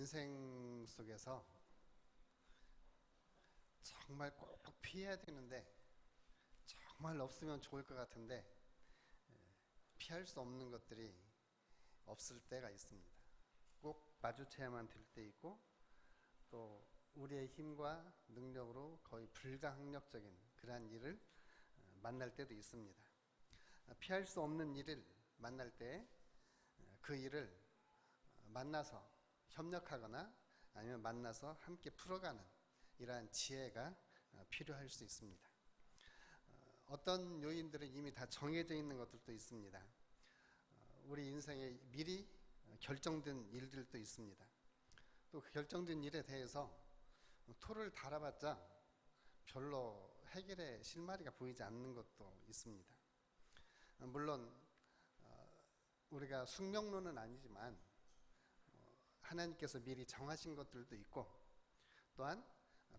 인생 속에서 정말 꼭 피해야 되는데 정말 없으면 좋을 것 같은데 피할 수 없는 것들이 없을 때가 있습니다. 꼭 마주쳐야만 될 때 있고 또 우리의 힘과 능력으로 거의 불가항력적인 그러한 일을 만날 때도 있습니다. 피할 수 없는 일을 만날 때 그 일을 만나서 협력하거나 아니면 만나서 함께 풀어가는 이러한 지혜가 필요할 수 있습니다. 어떤 요인들은 이미 다 정해져 있는 것들도 있습니다. 우리 인생에 미리 결정된 일들도 있습니다. 또 그 결정된 일에 대해서 토를 달아봤자 별로 해결의 실마리가 보이지 않는 것도 있습니다. 물론 우리가 숙명론은 아니지만 하나님께서 미리 정하신 것들도 있고 또한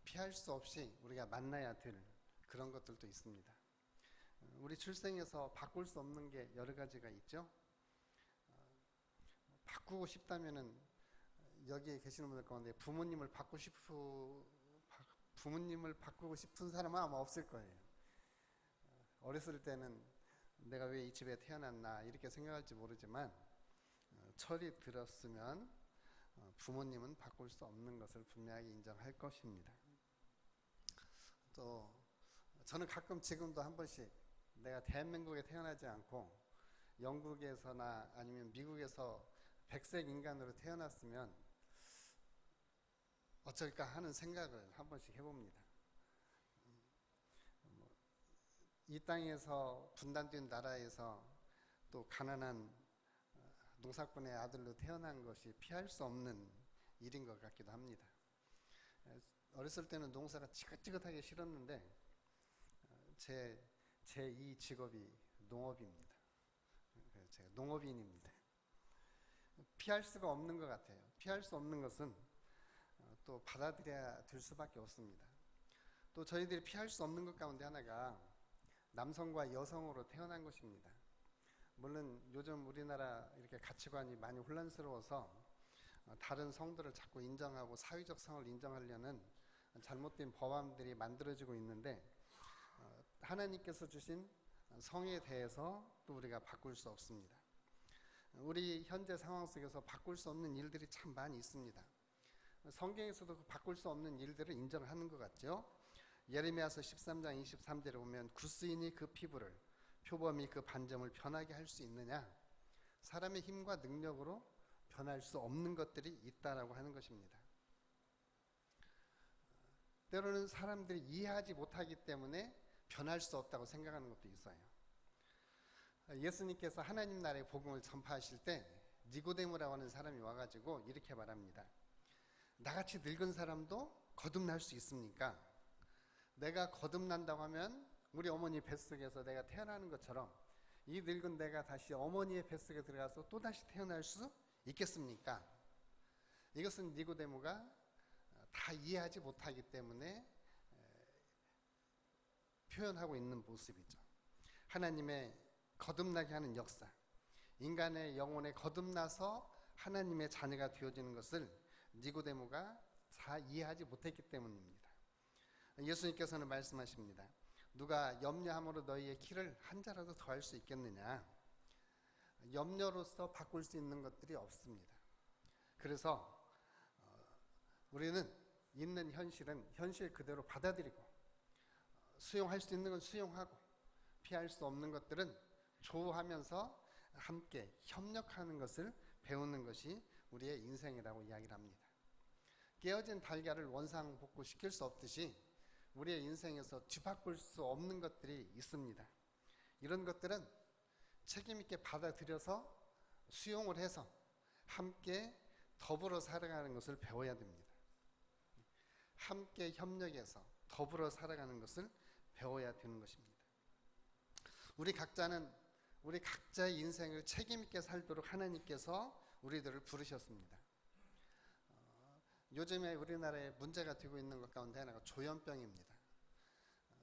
피할 수 없이 우리가 만나야 될 그런 것들도 있습니다. 우리 출생에서 바꿀 수 없는 게 여러 가지가 있죠. 바꾸고 싶다면은 여기에 계시는 분들 가운데 부모님을 바꾸고 싶은 사람은 아마 없을 거예요. 어렸을 때는 내가 왜 이 집에 태어났나 이렇게 생각할지 모르지만 철이 들었으면 부모님은 바꿀 수 없는 것을 분명하게 인정할 것입니다. 또 저는 가끔 지금도 한 번씩 내가 대한민국에 태어나지 않고 영국에서나 아니면 미국에서 백색 인간으로 태어났으면 어쩔까 하는 생각을 한 번씩 해봅니다. 이 땅에서 분단된 나라에서 또 가난한 농사꾼의 아들로 태어난 것이 피할 수 없는 일인 것 같기도 합니다. 어렸을 때는 농사가 지긋지긋하게 싫었는데 제2 직업이 농업입니다. 제가 농업인입니다. 피할 수가 없는 것 같아요. 피할 수 없는 것은 또 받아들여야 될 수밖에 없습니다. 또 저희들이 피할 수 없는 것 가운데 하나가 남성과 여성으로 태어난 것입니다. 물론 요즘 우리나라 이렇게 가치관이 많이 혼란스러워서 다른 성들을 자꾸 인정하고 사회적 성을 인정하려는 잘못된 법안들이 만들어지고 있는데 하나님께서 주신 성에 대해서 또 우리가 바꿀 수 없습니다. 우리 현재 상황 속에서 바꿀 수 없는 일들이 참 많이 있습니다. 성경에서도 바꿀 수 없는 일들을 인정하는 것 같죠. 예레미야서 13장 23절에 보면 구스인이 그 피부를 표범이 그 반점을 변하게 할 수 있느냐? 사람의 힘과 능력으로 변할 수 없는 것들이 있다라고 하는 것입니다. 때로는 사람들이 이해하지 못하기 때문에 변할 수 없다고 생각하는 것도 있어요. 예수님께서 하나님 나라의 복음을 전파하실 때 니고데모라고 하는 사람이 와가지고 이렇게 말합니다. 나같이 늙은 사람도 거듭날 수 있습니까? 내가 거듭난다고 하면 우리 어머니 뱃속에서 내가 태어나는 것처럼 이 늙은 내가 다시 어머니의 뱃속에 들어가서 또다시 태어날 수 있겠습니까? 이것은 니고데모가 다 이해하지 못하기 때문에 표현하고 있는 모습이죠. 하나님의 거듭나게 하는 역사, 인간의 영혼에 거듭나서 하나님의 자녀가 되어지는 것을 니고데모가 다 이해하지 못했기 때문입니다. 예수님께서는 말씀하십니다. 누가 염려함으로 너희의 키를 한 자라도 더할 수 있겠느냐? 염려로서 바꿀 수 있는 것들이 없습니다. 그래서 우리는 있는 현실은 현실 그대로 받아들이고 수용할 수 있는 건 수용하고 피할 수 없는 것들은 조우하면서 함께 협력하는 것을 배우는 것이 우리의 인생이라고 이야기를 합니다. 깨어진 달걀을 원상복구시킬 수 없듯이 우리의 인생에서 뒤바꿀 수 없는 것들이 있습니다. 이런 것들은 책임있게 받아들여서 수용을 해서 함께 더불어 살아가는 것을 배워야 됩니다. 함께 협력해서 더불어 살아가는 것을 배워야 되는 것입니다. 우리 각자는 우리 각자의 인생을 책임있게 살도록 하나님께서 우리들을 부르셨습니다. 요즘에 우리나라에 문제가 되고 있는 것 가운데 하나가 조현병입니다.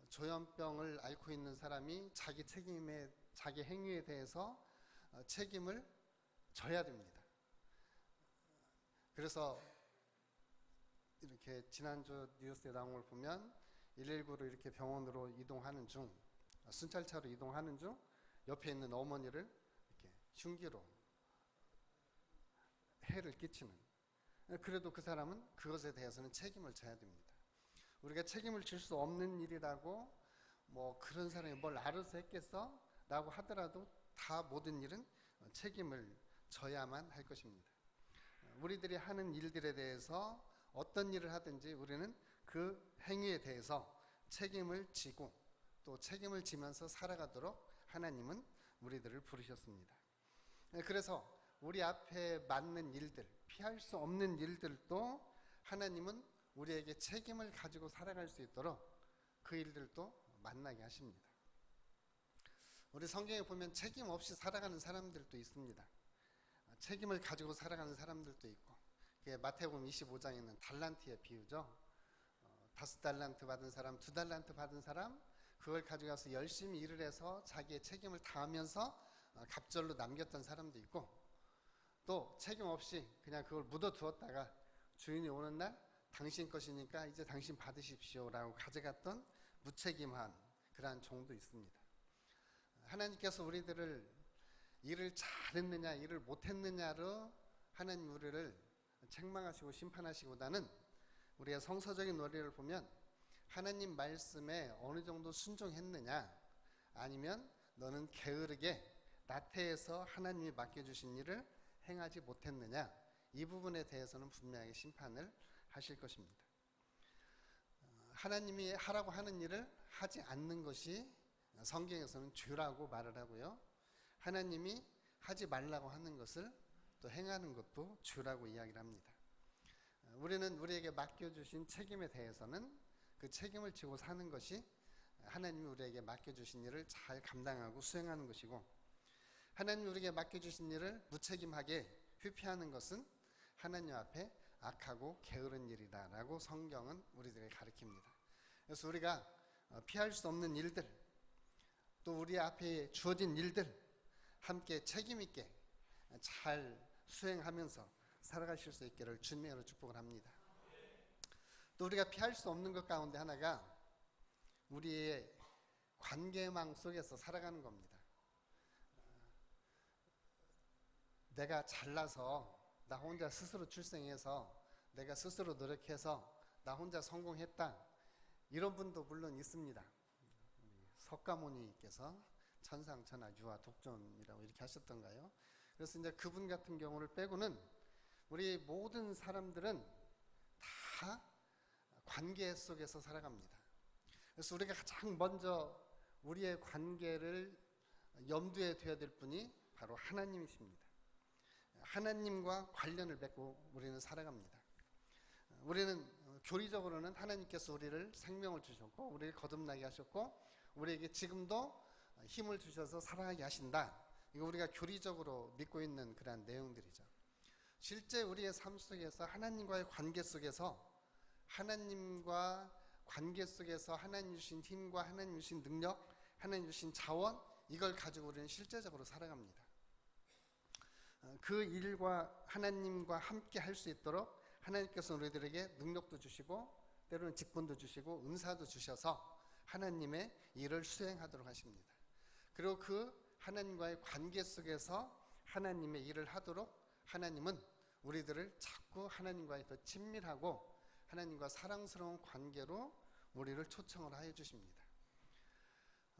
조현병을 앓고 있는 사람이 자기 행위에 대해서 책임을 져야 됩니다. 그래서 이렇게 지난주 뉴스에 나온 걸 보면 119로 이렇게 병원으로 이동하는 중, 순찰차로 이동하는 중 옆에 있는 어머니를 이렇게 흉기로 해를 끼치는. 그래도 그 사람은 그것에 대해서는 책임을 져야 됩니다. 우리가 책임을 질 수 없는 일이라고 뭐 그런 사람이 뭘 알아서 했겠어? 라고 하더라도 다 모든 일은 책임을 져야만 할 것입니다. 우리들이 하는 일들에 대해서 어떤 일을 하든지 우리는 그 행위에 대해서 책임을 지고 또 책임을 지면서 살아가도록 하나님은 우리들을 부르셨습니다. 그래서 우리 앞에 맞는 일들, 피할 수 없는 일들도 하나님은 우리에게 책임을 가지고 살아갈 수 있도록 그 일들도 만나게 하십니다. 우리 성경에 보면 책임 없이 살아가는 사람들도 있습니다. 책임을 가지고 살아가는 사람들도 있고, 마태복음 25장에는 달란트의 비유죠. 5달란트 받은 사람, 2달란트 받은 사람, 그걸 가져가서 열심히 일을 해서 자기의 책임을 다하면서 갑절로 남겼던 사람도 있고, 또 책임 없이 그냥 그걸 묻어두었다가 주인이 오는 날 당신 것이니까 이제 당신 받으십시오 라고 가져갔던 무책임한 그러한 종도 있습니다. 하나님께서 우리들을 일을 잘했느냐 일을 못했느냐로 하나님 우리를 책망하시고 심판하시기보다는 우리가 성서적인 원리를 보면 하나님 말씀에 어느 정도 순종했느냐, 아니면 너는 게으르게 나태해서 하나님이 맡겨주신 일을 행하지 못했느냐, 이 부분에 대해서는 분명하게 심판을 하실 것입니다. 하나님이 하라고 하는 일을 하지 않는 것이 성경에서는 죄라고 말을 하고요, 하나님이 하지 말라고 하는 것을 또 행하는 것도 죄라고 이야기를 합니다. 우리는 우리에게 맡겨주신 책임에 대해서는 그 책임을 지고 사는 것이 하나님이 우리에게 맡겨주신 일을 잘 감당하고 수행하는 것이고, 하나님이 우리에게 맡겨주신 일을 무책임하게 회피하는 것은 하나님 앞에 악하고 게으른 일이다라고 성경은 우리들에게 가르칩니다. 그래서 우리가 피할 수 없는 일들, 또 우리 앞에 주어진 일들 함께 책임 있게 잘 수행하면서 살아가실 수 있기를 주님으로 축복을 합니다. 또 우리가 피할 수 없는 것 가운데 하나가 우리의 관계망 속에서 살아가는 겁니다. 내가 잘나서 나 혼자 스스로 출생해서 내가 스스로 노력해서 나 혼자 성공했다, 이런 분도 물론 있습니다. 석가모니께서 천상천하 유아 독존이라고 이렇게 하셨던가요? 그래서 이제 그분 같은 경우를 빼고는 우리 모든 사람들은 다 관계 속에서 살아갑니다. 그래서 우리가 가장 먼저 우리의 관계를 염두에 둬야 될 분이 바로 하나님이십니다. 하나님과 관련을 맺고 우리는 살아갑니다. 우리는 교리적으로는 하나님께서 우리를 생명을 주셨고 우리를 거듭나게 하셨고 우리에게 지금도 힘을 주셔서 살아가게 하신다, 이거 우리가 교리적으로 믿고 있는 그러한 내용들이죠. 실제 우리의 삶 속에서 하나님과의 관계 속에서 하나님과 관계 속에서 하나님 주신 힘과 하나님 주신 능력, 하나님 주신 자원, 이걸 가지고 우리는 실제적으로 살아갑니다. 그 일과 하나님과 함께 할 수 있도록 하나님께서 우리들에게 능력도 주시고 때로는 직분도 주시고 은사도 주셔서 하나님의 일을 수행하도록 하십니다. 그리고 그 하나님과의 관계 속에서 하나님의 일을 하도록 하나님은 우리들을 자꾸 하나님과의 더 친밀하고 하나님과 사랑스러운 관계로 우리를 초청을 하여 주십니다.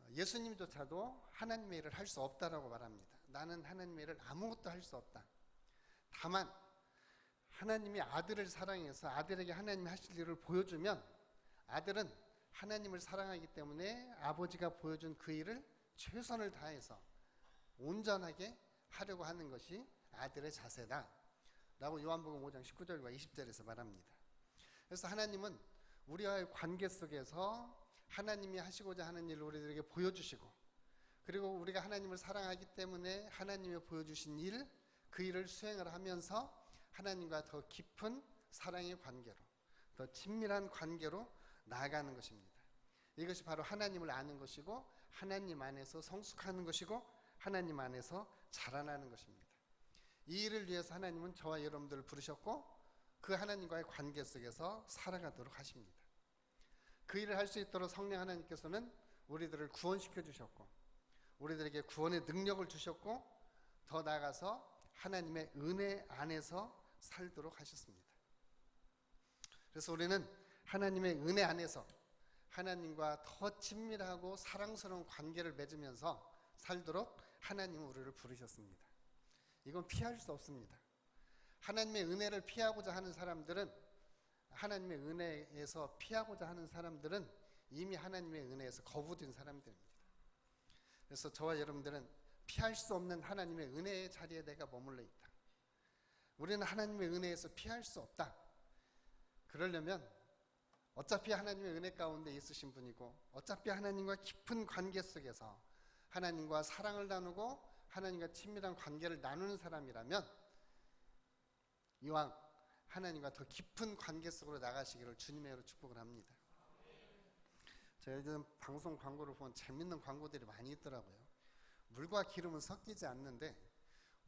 예수님조차도 하나님의 일을 할 수 없다라고 말합니다. 나는 하나님의 일을 아무것도 할 수 없다. 다만 하나님이 아들을 사랑해서 아들에게 하나님이 하실 일을 보여주면 아들은 하나님을 사랑하기 때문에 아버지가 보여준 그 일을 최선을 다해서 온전하게 하려고 하는 것이 아들의 자세다 라고 요한복음 5장 19절과 20절에서 말합니다. 그래서 하나님은 우리와의 관계 속에서 하나님이 하시고자 하는 일을 우리들에게 보여주시고, 그리고 우리가 하나님을 사랑하기 때문에 하나님이 보여주신 일, 그 일을 수행을 하면서 하나님과 더 깊은 사랑의 관계로, 더 친밀한 관계로 나아가는 것입니다. 이것이 바로 하나님을 아는 것이고 하나님 안에서 성숙하는 것이고 하나님 안에서 자라나는 것입니다. 이 일을 위해서 하나님은 저와 여러분들을 부르셨고 그 하나님과의 관계 속에서 살아가도록 하십니다. 그 일을 할 수 있도록 성령 하나님께서는 우리들을 구원시켜 주셨고, 우리들에게 구원의 능력을 주셨고, 더 나아가서 하나님의 은혜 안에서 살도록 하셨습니다. 그래서 우리는 하나님의 은혜 안에서 하나님과 더 친밀하고 사랑스러운 관계를 맺으면서 살도록 하나님은 우리를 부르셨습니다. 이건 피할 수 없습니다. 하나님의 은혜를 피하고자 하는 사람들은, 하나님의 은혜에서 피하고자 하는 사람들은 이미 하나님의 은혜에서 거부된 사람들입니다. 그래서 저와 여러분들은 피할 수 없는 하나님의 은혜의 자리에 내가 머물러 있다. 우리는 하나님의 은혜에서 피할 수 없다. 그러려면 어차피 하나님의 은혜 가운데 있으신 분이고, 어차피 하나님과 깊은 관계 속에서 하나님과 사랑을 나누고 하나님과 친밀한 관계를 나누는 사람이라면 이왕 하나님과 더 깊은 관계 속으로 나가시기를 주님의 이름으로 축복을 합니다. 제가 요즘 방송 광고를 보면 재밌는 광고들이 많이 있더라고요. 물과 기름은 섞이지 않는데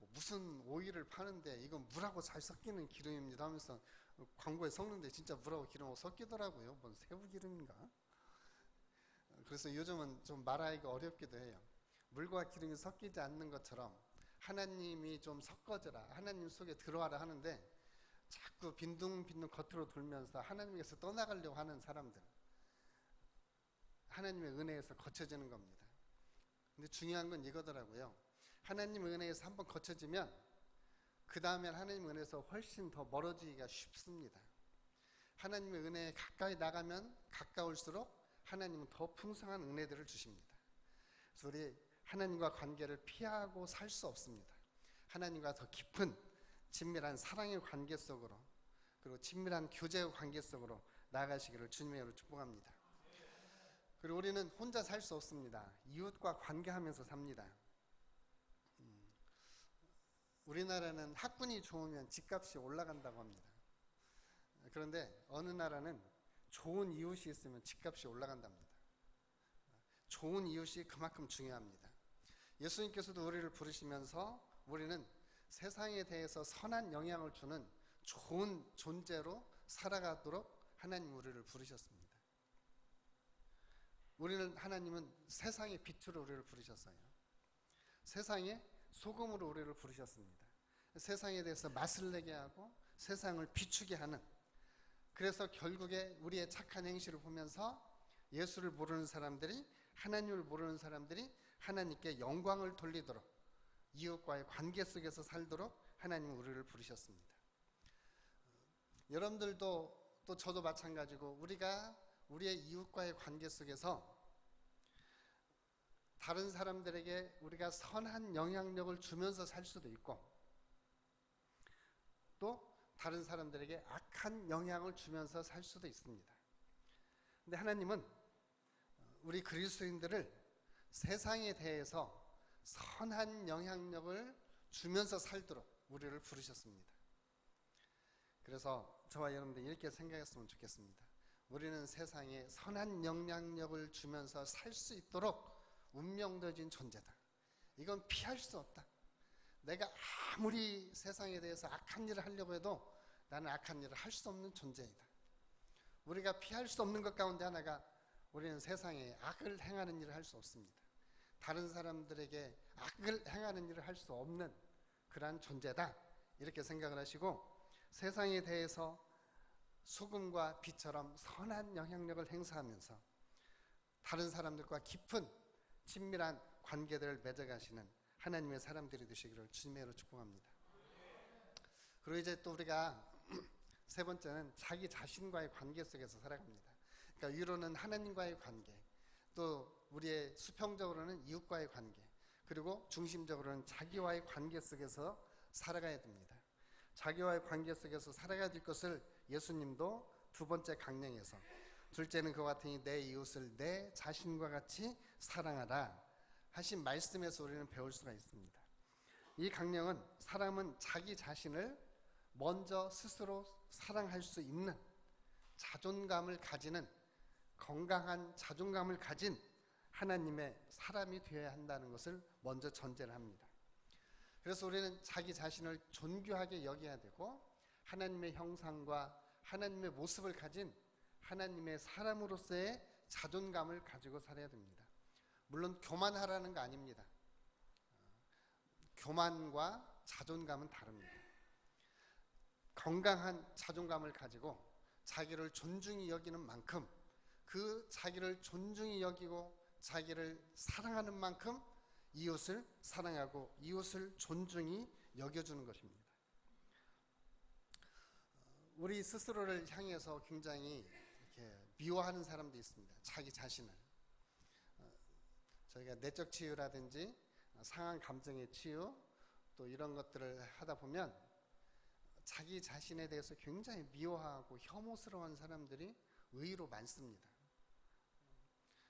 무슨 오일을 파는데 이건 물하고 잘 섞이는 기름입니다 하면서 광고에 섞는데 진짜 물하고 기름하고 섞이더라고요. 뭔 새우기름인가? 그래서 요즘은 좀 말하기가 어렵기도 해요. 물과 기름이 섞이지 않는 것처럼 하나님이 좀 섞어져라, 하나님 속에 들어와라 하는데 자꾸 빈둥빈둥 겉으로 돌면서 하나님께서 떠나가려고 하는 사람들, 하나님의 은혜에서 거쳐지는 겁니다. 근데 중요한 건 이거더라고요. 하나님의 은혜에서 한번 거쳐지면 그 다음엔 하나님의 은혜에서 훨씬 더 멀어지기가 쉽습니다. 하나님의 은혜에 가까이 나가면 가까울수록 하나님은 더 풍성한 은혜들을 주십니다. 그래서 우리 하나님과 관계를 피하고 살 수 없습니다. 하나님과 더 깊은 친밀한 사랑의 관계 속으로, 그리고 친밀한 교제의 관계 속으로 나아가시기를 주님의 이름으로 축복합니다. 그리고 우리는 혼자 살 수 없습니다. 이웃과 관계하면서 삽니다. 우리나라는 학군이 좋으면 집값이 올라간다고 합니다. 그런데 어느 나라는 좋은 이웃이 있으면 집값이 올라간답니다. 좋은 이웃이 그만큼 중요합니다. 예수님께서도 우리를 부르시면서 우리는 세상에 대해서 선한 영향을 주는 좋은 존재로 살아가도록 하나님 우리를 부르셨습니다. 하나님은 세상의 빛으로 우리를 부르셨어요. 세상의 소금으로 우리를 부르셨습니다. 세상에 대해서 맛을 내게 하고 세상을 비추게 하는, 그래서 결국에 우리의 착한 행실을 보면서 예수를 모르는 사람들이, 하나님을 모르는 사람들이 하나님께 영광을 돌리도록, 이웃과의 관계 속에서 살도록 하나님은 우리를 부르셨습니다. 여러분들도 또 저도 마찬가지고 우리가 우리의 이웃과의 관계 속에서 다른 사람들에게 우리가 선한 영향력을 주면서 살 수도 있고, 또 다른 사람들에게 악한 영향을 주면서 살 수도 있습니다. 근데 하나님은 우리 그리스도인들을 세상에 대해서 선한 영향력을 주면서 살도록 우리를 부르셨습니다. 그래서 저와 여러분들 이렇게 생각했으면 좋겠습니다. 우리는 세상에 선한 영향력을 주면서 살 수 있도록 운명되어진 존재다. 이건 피할 수 없다. 내가 아무리 세상에 대해서 악한 일을 하려고 해도 나는 악한 일을 할 수 없는 존재이다. 우리가 피할 수 없는 것 가운데 하나가, 우리는 세상에 악을 행하는 일을 할 수 없습니다. 다른 사람들에게 악을 행하는 일을 할 수 없는 그러한 존재다, 이렇게 생각을 하시고 세상에 대해서 소금과 빛처럼 선한 영향력을 행사하면서 다른 사람들과 깊은 친밀한 관계들을 맺어가시는 하나님의 사람들이 되시기를 주님의 이름으로 축복합니다. 그리고 이제 또 우리가 세 번째는 자기 자신과의 관계 속에서 살아갑니다. 그러니까 위로는 하나님과의 관계, 또 우리의 수평적으로는 이웃과의 관계, 그리고 중심적으로는 자기와의 관계 속에서 살아가야 됩니다. 자기와의 관계 속에서 살아가야 될 것을 예수님도 두 번째 강령에서, 둘째는 그와 같으니 내 이웃을 내 자신과 같이 사랑하라 하신 말씀에서 우리는 배울 수가 있습니다. 이 강령은 사람은 자기 자신을 먼저 스스로 사랑할 수 있는 자존감을 가지는, 건강한 자존감을 가진 하나님의 사람이 되어야 한다는 것을 먼저 전제를 합니다. 그래서 우리는 자기 자신을 존귀하게 여겨야 되고 하나님의 형상과 하나님의 모습을 가진 하나님의 사람으로서의 자존감을 가지고 살아야 됩니다. 물론 교만하라는 거 아닙니다. 교만과 자존감은 다릅니다. 건강한 자존감을 가지고 자기를 존중히 여기는 만큼, 그 자기를 존중히 여기고 자기를 사랑하는 만큼 이웃을 사랑하고 이웃을 존중히 여겨주는 것입니다. 우리 스스로를 향해서 굉장히 이렇게 미워하는 사람도 있습니다. 자기 자신을. 저희가 내적 치유라든지 상한 감정의 치유, 또 이런 것들을 하다 보면 자기 자신에 대해서 굉장히 미워하고 혐오스러운 사람들이 의외로 많습니다.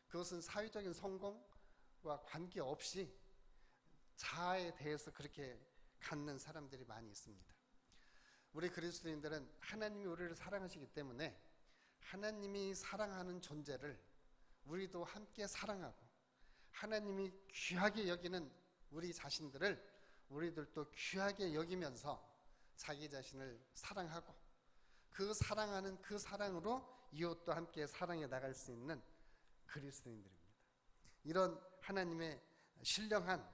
그것은 사회적인 성공과 관계없이 자아에 대해서 그렇게 갖는 사람들이 많이 있습니다. 우리 그리스도인들은 하나님이 우리를 사랑하시기 때문에 하나님이 사랑하는 존재를 우리도 함께 사랑하고, 하나님이 귀하게 여기는 우리 자신들을 우리들도 귀하게 여기면서 자기 자신을 사랑하고, 그 사랑하는 그 사랑으로 이웃도 함께 사랑해 나갈 수 있는 그리스도인들입니다. 이런 하나님의 신령한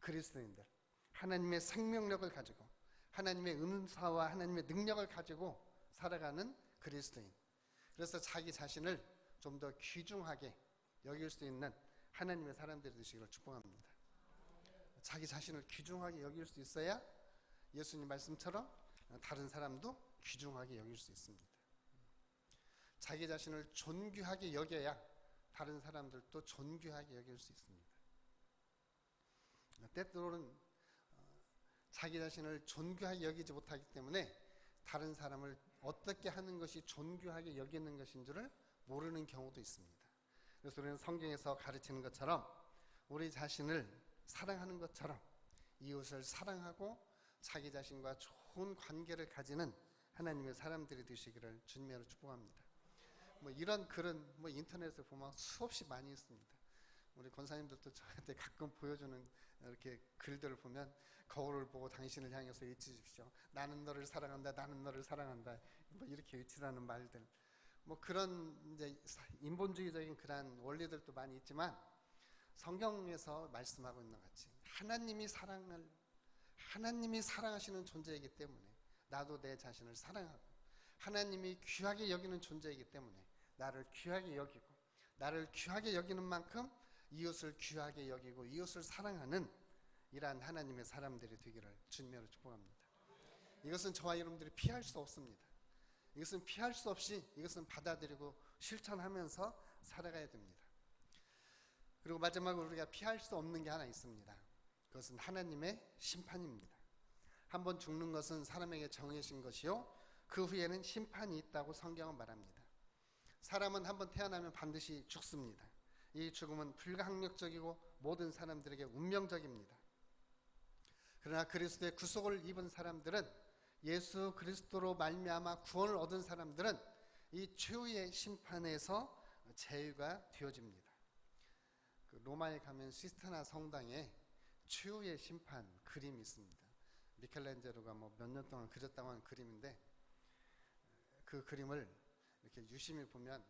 그리스도인들, 하나님의 생명력을 가지고 하나님의 은사와 하나님의 능력을 가지고 살아가는 그리스도인, 그래서 자기 자신을 좀 더 귀중하게 여길 수 있는 하나님의 사람들이 되시기를 축복합니다. 자기 자신을 귀중하게 여길 수 있어야 예수님 말씀처럼 다른 사람도 귀중하게 여길 수 있습니다. 자기 자신을 존귀하게 여겨야 다른 사람들도 존귀하게 여길 수 있습니다. 때로는 자기 자신을 존귀하게 여기지 못하기 때문에 다른 사람을 어떻게 하는 것이 존귀하게 여기는 것인 줄을 모르는 경우도 있습니다. 그래서 우리는 성경에서 가르치는 것처럼 우리 자신을 사랑하는 것처럼 이웃을 사랑하고 자기 자신과 좋은 관계를 가지는 하나님의 사람들이 되시기를 주님으로 축복합니다. 이런 글은 인터넷에 보면 수없이 많이 있습니다. 우리 권사님들도 저한테 가끔 보여주는 이렇게 글들을 보면, 거울을 보고 당신을 향해서 외치십시오. 나는 너를 사랑한다. 나는 너를 사랑한다. 이렇게 외치라는 말들. 그런 이제 인본주의적인 그런 원리들도 많이 있지만, 성경에서 말씀하고 있는 것 같이 하나님이 사랑하시는 존재이기 때문에 나도 내 자신을 사랑하고, 하나님이 귀하게 여기는 존재이기 때문에 나를 귀하게 여기고, 나를 귀하게 여기는 만큼 이웃을 귀하게 여기고 이웃을 사랑하는 이러한 하나님의 사람들이 되기를 주님으로 축복합니다. 이것은 저와 여러분들이 피할 수 없습니다. 이것은 피할 수 없이 이것은 받아들이고 실천하면서 살아가야 됩니다. 그리고 마지막으로 우리가 피할 수 없는 게 하나 있습니다. 그것은 하나님의 심판입니다. 한번 죽는 것은 사람에게 정해진 것이요, 그 후에는 심판이 있다고 성경은 말합니다. 사람은 한번 태어나면 반드시 죽습니다. 이 죽음은 불가항력적이고 모든 사람들에게 운명적입니다. 그러나 그리스도의 구속을 입은 사람들은, 예수 그리스도로 말미암아 구원을 얻은 사람들은 이 최후의 심판에서 제유가 되어집니다. 로마에 가면 시스테나 성당에 최후의 심판 그림이 있습니다. 미켈란젤로가 몇 년 동안 그렸다고 하는 그림인데, 그 그림을 이렇게 유심히 보면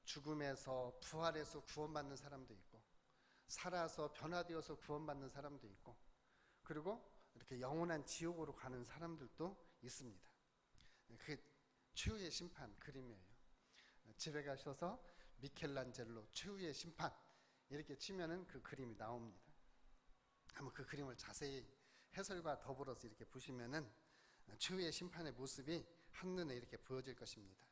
죽음에서 부활해서 구원받는 사람도 있고, 살아서 변화되어서 구원받는 사람도 있고, 그리고 이렇게 영원한 지옥으로 가는 사람들도 있습니다. 그게 최후의 심판 그림이에요. 집에 가셔서 미켈란젤로 최후의 심판 이렇게 치면은 그 그림이 나옵니다. 한번 그 그림을 자세히 해설과 더불어서 이렇게 보시면은 최후의 심판의 모습이 한눈에 이렇게 보여질 것입니다.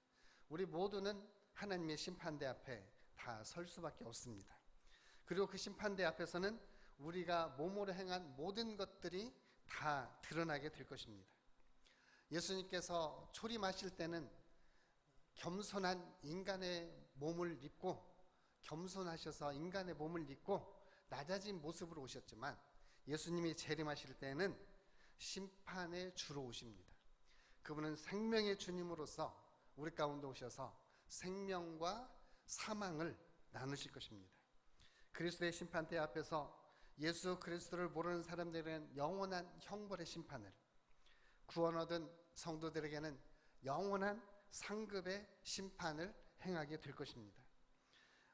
우리 모두는 하나님의 심판대 앞에 다 설 수밖에 없습니다. 그리고 그 심판대 앞에서는 우리가 몸으로 행한 모든 것들이 다 드러나게 될 것입니다. 예수님께서 초림하실 때는 겸손한 인간의 몸을 입고, 겸손하셔서 인간의 몸을 입고 낮아진 모습으로 오셨지만, 예수님이 재림하실 때는 심판의 주로 오십니다. 그분은 생명의 주님으로서 우리 가운데 오셔서 생명과 사망을 나누실 것입니다. 그리스도의 심판대 앞에서 예수 그리스도를 모르는 사람들은 영원한 형벌의 심판을, 구원 얻은 성도들에게는 영원한 상급의 심판을 행하게 될 것입니다.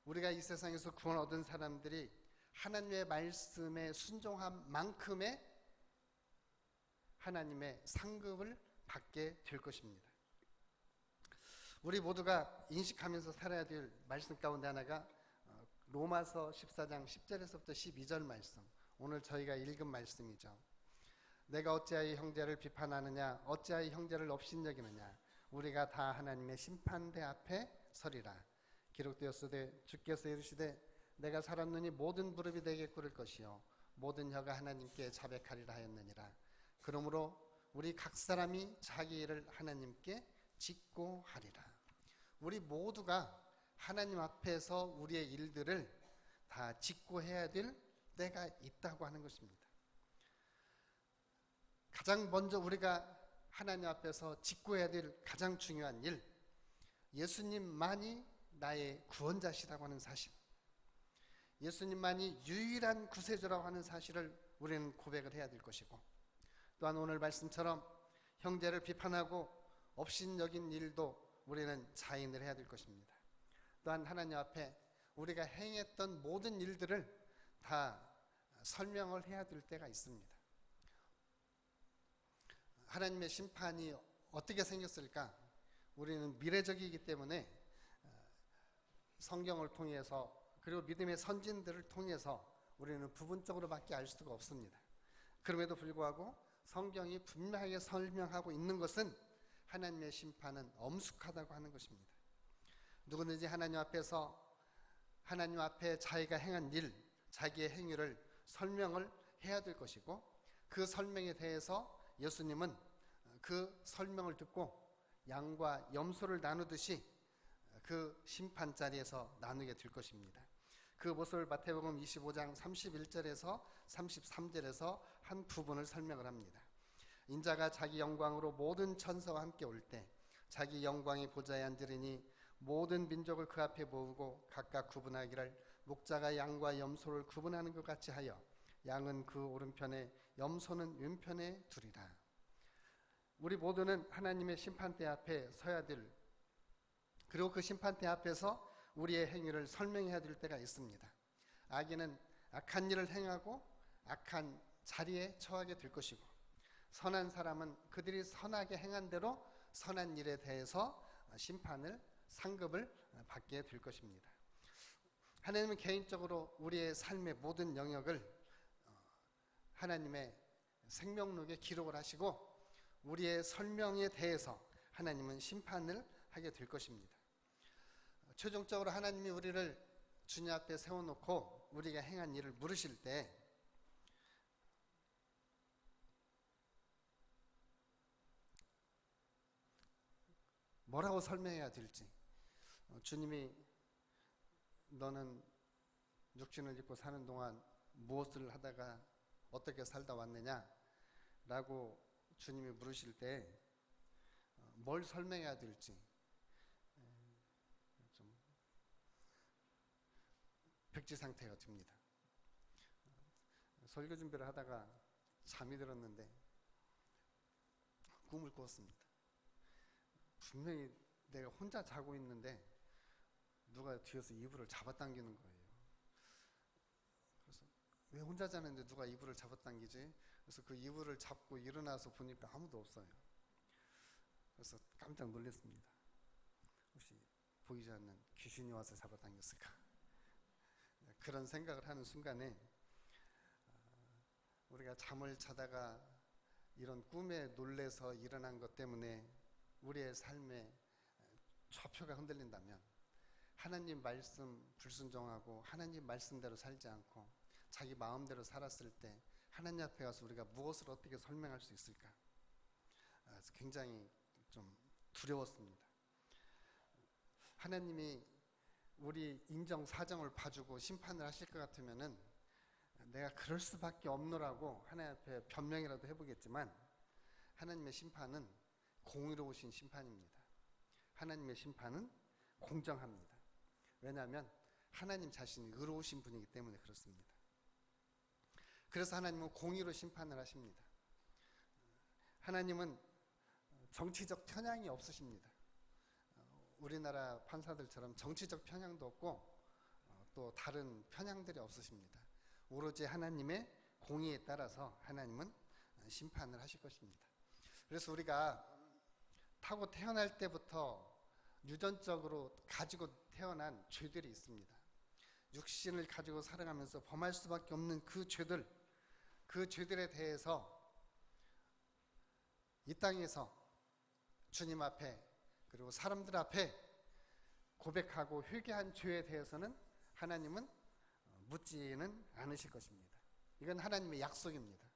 우리가 이 세상에서 구원 얻은 사람들이 하나님의 말씀에 순종한 만큼의 하나님의 상급을 받게 될 것입니다. 우리 모두가 인식하면서 살아야 될 말씀 가운데 하나가 로마서 14장 10절에서부터 12절 말씀, 오늘 저희가 읽은 말씀이죠. 내가 어찌하여 형제를 비판하느냐, 어찌하여 형제를 업신여기느냐, 우리가 다 하나님의 심판대 앞에 서리라. 기록되었으되 주께서 이르시되 내가 살았느니 모든 무릎이 내게 꿇을 것이요 모든 혀가 하나님께 자백하리라 하였느니라. 그러므로 우리 각 사람이 자기 일을 하나님께 짓고 하리라. 우리 모두가 하나님 앞에서 우리의 일들을 다 짓고 해야 될 때가 있다고 하는 것입니다. 가장 먼저 우리가 하나님 앞에서 짓고 해야 될 가장 중요한 일, 예수님만이 나의 구원자시라고 하는 사실, 예수님만이 유일한 구세주라고 하는 사실을 우리는 고백을 해야 될 것이고, 또한 오늘 말씀처럼 형제를 비판하고 업신여긴 일도 우리는 자인을 해야 될 것입니다. 또한 하나님 앞에 우리가 행했던 모든 일들을 다 설명을 해야 될 때가 있습니다. 하나님의 심판이 어떻게 생겼을까? 우리는 미래적이기 때문에 성경을 통해서 그리고 믿음의 선진들을 통해서 우리는 부분적으로밖에 알 수가 없습니다. 그럼에도 불구하고 성경이 분명하게 설명하고 있는 것은 하나님의 심판은 엄숙하다고 하는 것입니다. 누구든지 하나님 앞에서 하나님 앞에 자기가 행한 일, 자기의 행위를 설명을 해야 될 것이고, 그 설명에 대해서 예수님은 그 설명을 듣고 양과 염소를 나누듯이 그 심판 자리에서 나누게 될 것입니다. 그 모습을 마태복음 25장 31절에서 33절에서 한 부분을 설명을 합니다. 인자가 자기 영광으로 모든 천사와 함께 올 때 자기 영광의 보좌에 앉으리니 모든 민족을 그 앞에 모으고 각각 구분하기를 목자가 양과 염소를 구분하는 것 같이 하여 양은 그 오른편에 염소는 왼편에 두리라. 우리 모두는 하나님의 심판대 앞에 서야 될, 그리고 그 심판대 앞에서 우리의 행위를 설명해야 될 때가 있습니다. 악인은 악한 일을 행하고 악한 자리에 처하게 될 것이고, 선한 사람은 그들이 선하게 행한 대로 선한 일에 대해서 심판을, 상급을 받게 될 것입니다. 하나님은 개인적으로 우리의 삶의 모든 영역을 하나님의 생명록에 기록을 하시고 우리의 설명에 대해서 하나님은 심판을 하게 될 것입니다. 최종적으로 하나님이 우리를 주님 앞에 세워놓고 우리가 행한 일을 물으실 때 뭐라고 설명해야 될지, 주님이 너는 육신을 입고 사는 동안 무엇을 하다가 어떻게 살다 왔느냐 라고 주님이 물으실 때 뭘 설명해야 될지 좀 백지 상태가 됩니다. 설교 준비를 하다가 잠이 들었는데 꿈을 꿨습니다. 분명히 내가 혼자 자고 있는데 누가 뒤에서 이불을 잡아당기는 거예요. 그래서 왜 혼자 자는데 누가 이불을 잡아당기지? 그래서 그 이불을 잡고 일어나서 보니까 아무도 없어요. 그래서 깜짝 놀랐습니다. 혹시 보이지 않는 귀신이 와서 잡아당겼을까? 그런 생각을 하는 순간에 우리가 잠을 자다가 이런 꿈에 놀래서 일어난 것 때문에 우리의 삶의 좌표가 흔들린다면, 하나님 말씀 불순종하고 하나님 말씀대로 살지 않고 자기 마음대로 살았을 때 하나님 앞에 가서 우리가 무엇을 어떻게 설명할 수 있을까? 굉장히 좀 두려웠습니다. 하나님이 우리 인정 사정을 봐주고 심판을 하실 것 같으면은 내가 그럴 수밖에 없노라고 하나님 앞에 변명이라도 해보겠지만, 하나님의 심판은 공의로우신 심판입니다. 하나님의 심판은 공정합니다. 왜냐하면 하나님 자신이 의로우신 분이기 때문에 그렇습니다. 그래서 하나님은 공의로 심판을 하십니다. 하나님은 정치적 편향이 없으십니다. 우리나라 판사들처럼 정치적 편향도 없고 또 다른 편향들이 없으십니다. 오로지 하나님의 공의에 따라서 하나님은 심판을 하실 것입니다. 그래서 우리가 타고 태어날 때부터 유전적으로 가지고 태어난 죄들이 있습니다. 육신을 가지고 살아가면서 범할 수밖에 없는 그 죄들에 대해서 이 땅에서 주님 앞에 그리고 사람들 앞에 고백하고 회개한 죄에 대해서는 하나님은 묻지는 않으실 것입니다. 이건 하나님의 약속입니다.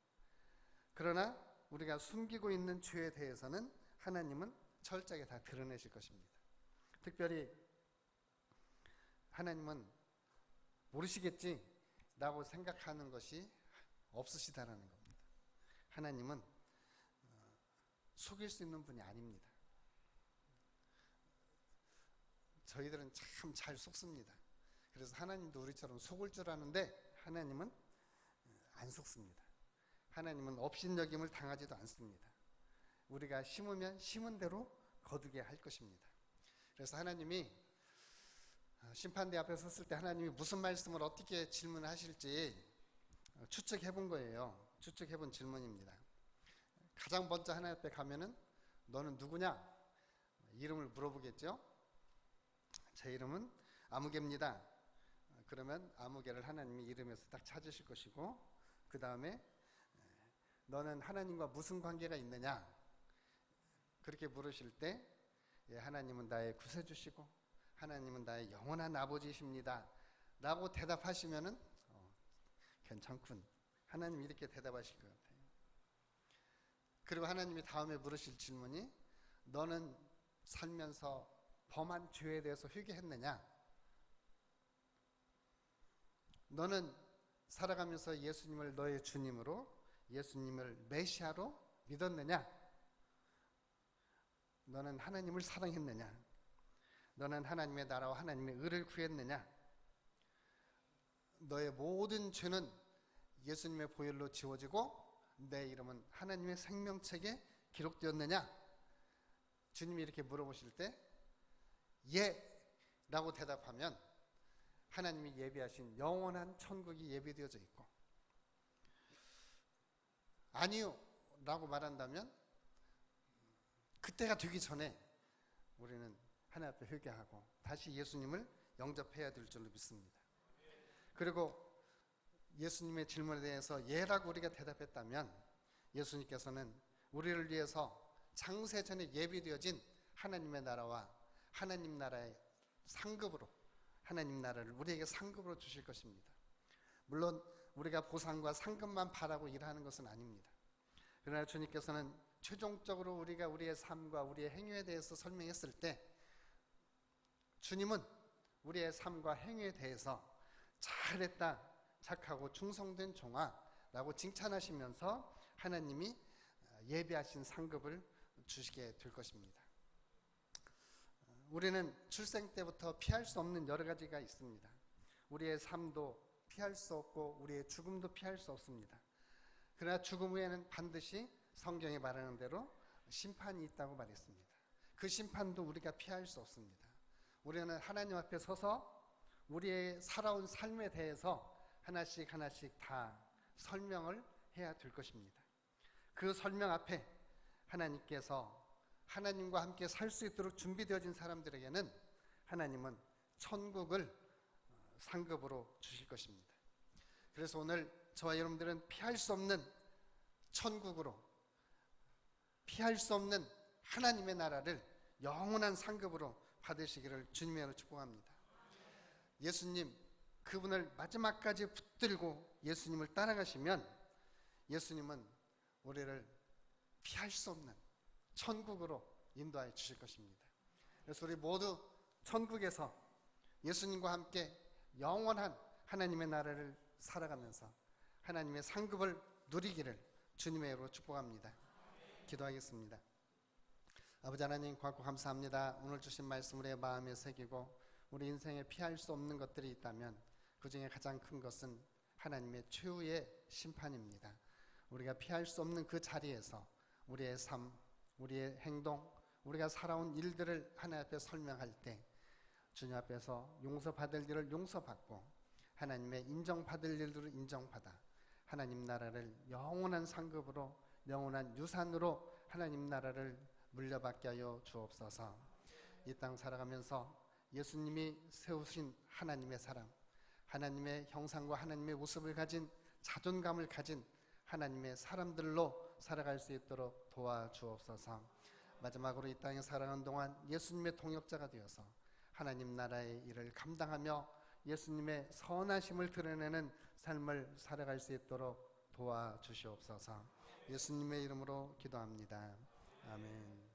그러나 우리가 숨기고 있는 죄에 대해서는 하나님은 철저하게 다 드러내실 것입니다. 특별히 하나님은 모르시겠지 라고 생각하는 것이 없으시다라는 겁니다. 하나님은 속일 수 있는 분이 아닙니다. 저희들은 참 잘 속습니다. 그래서 하나님도 우리처럼 속을 줄 아는데 하나님은 안 속습니다. 하나님은 업신여김을 당하지도 않습니다. 우리가 심으면 심은 대로 거두게 할 것입니다. 그래서 하나님이 심판대 앞에 섰을 때 하나님이 무슨 말씀을 어떻게 질문하실지 추측해 본 거예요. 추측해 본 질문입니다. 가장 먼저 하나님 앞에 가면은 너는 누구냐? 이름을 물어보겠죠. 제 이름은 아무개입니다. 그러면 아무개를 하나님이 이름에서 딱 찾으실 것이고, 그 다음에 너는 하나님과 무슨 관계가 있느냐? 그렇게 물으실 때 하나님은 나의 구세주시고 하나님은 나의 영원한 아버지이십니다 라고 대답하시면은 괜찮군. 하나님 이렇게 대답하실 것 같아요. 그리고 하나님이 다음에 물으실 질문이 너는 살면서 범한 죄에 대해서 회개했느냐? 너는 살아가면서 예수님을 너의 주님으로, 예수님을 메시아로 믿었느냐? 너는 하나님을 사랑했느냐? 너는 하나님의 나라와 하나님의 의를 구했느냐? 너의 모든 죄는 예수님의 보혈로 지워지고 내 이름은 하나님의 생명책에 기록되었느냐? 주님이 이렇게 물어보실 때 예 라고 대답하면 하나님이 예비하신 영원한 천국이 예비되어져 있고, 아니요 라고 말한다면 그때가 되기 전에 우리는 하나님 앞에 회개하고 다시 예수님을 영접해야 될 줄로 믿습니다. 그리고 예수님의 질문에 대해서 예라고 우리가 대답했다면 예수님께서는 우리를 위해서 창세전에 예비되어진 하나님의 나라와 하나님 나라의 상급으로, 하나님 나라를 우리에게 상급으로 주실 것입니다. 물론 우리가 보상과 상급만 바라고 일하는 것은 아닙니다. 그러나 주님께서는 최종적으로 우리가 우리의 삶과 우리의 행위에 대해서 설명했을 때 주님은 우리의 삶과 행위에 대해서 잘했다, 착하고 충성된 종아 라고 칭찬하시면서 하나님이 예비하신 상급을 주시게 될 것입니다. 우리는 출생 때부터 피할 수 없는 여러 가지가 있습니다. 우리의 삶도 피할 수 없고 우리의 죽음도 피할 수 없습니다. 그러나 죽음 후에는 반드시 성경이 말하는 대로 심판이 있다고 말했습니다. 그 심판도 우리가 피할 수 없습니다. 우리는 하나님 앞에 서서 우리의 살아온 삶에 대해서 하나씩 하나씩 다 설명을 해야 될 것입니다. 그 설명 앞에 하나님께서 하나님과 함께 살 수 있도록 준비되어진 사람들에게는 하나님은 천국을 상급으로 주실 것입니다. 그래서 오늘 저와 여러분들은 피할 수 없는 천국으로, 피할 수 없는 하나님의 나라를 영원한 상급으로 받으시기를 주님으로 축복합니다. 예수님, 그분을 마지막까지 붙들고 예수님을 따라가시면 예수님은 우리를 피할 수 없는 천국으로 인도하여 주실 것입니다. 그래서 우리 모두 천국에서 예수님과 함께 영원한 하나님의 나라를 살아가면서 하나님의 상급을 누리기를 주님의 이름으로 축복합니다. 기도하겠습니다. 아버지 하나님, 고맙고 감사합니다. 오늘 주신 말씀 우리의 마음에 새기고 우리 인생에 피할 수 없는 것들이 있다면 그 중에 가장 큰 것은 하나님의 최후의 심판입니다. 우리가 피할 수 없는 그 자리에서 우리의 삶, 우리의 행동, 우리가 살아온 일들을 하나님 앞에 설명할 때 주님 앞에서 용서받을 일을 용서받고 하나님의 인정받을 일들을 인정받아 하나님 나라를 영원한 상급으로 영원한 유산으로 하나님 나라를 물려받게 하여 주옵소서. 이 땅 살아가면서 예수님이 세우신 하나님의 사랑, 하나님의 형상과 하나님의 모습을 가진 자존감을 가진 하나님의 사람들로 살아갈 수 있도록 도와주옵소서. 마지막으로 이 땅에 살아가는 동안 예수님의 동역자가 되어서 하나님 나라의 일을 감당하며 예수님의 선하심을 드러내는 삶을 살아갈 수 있도록 도와주시옵소서. 예수님의 이름으로 기도합니다. 아멘.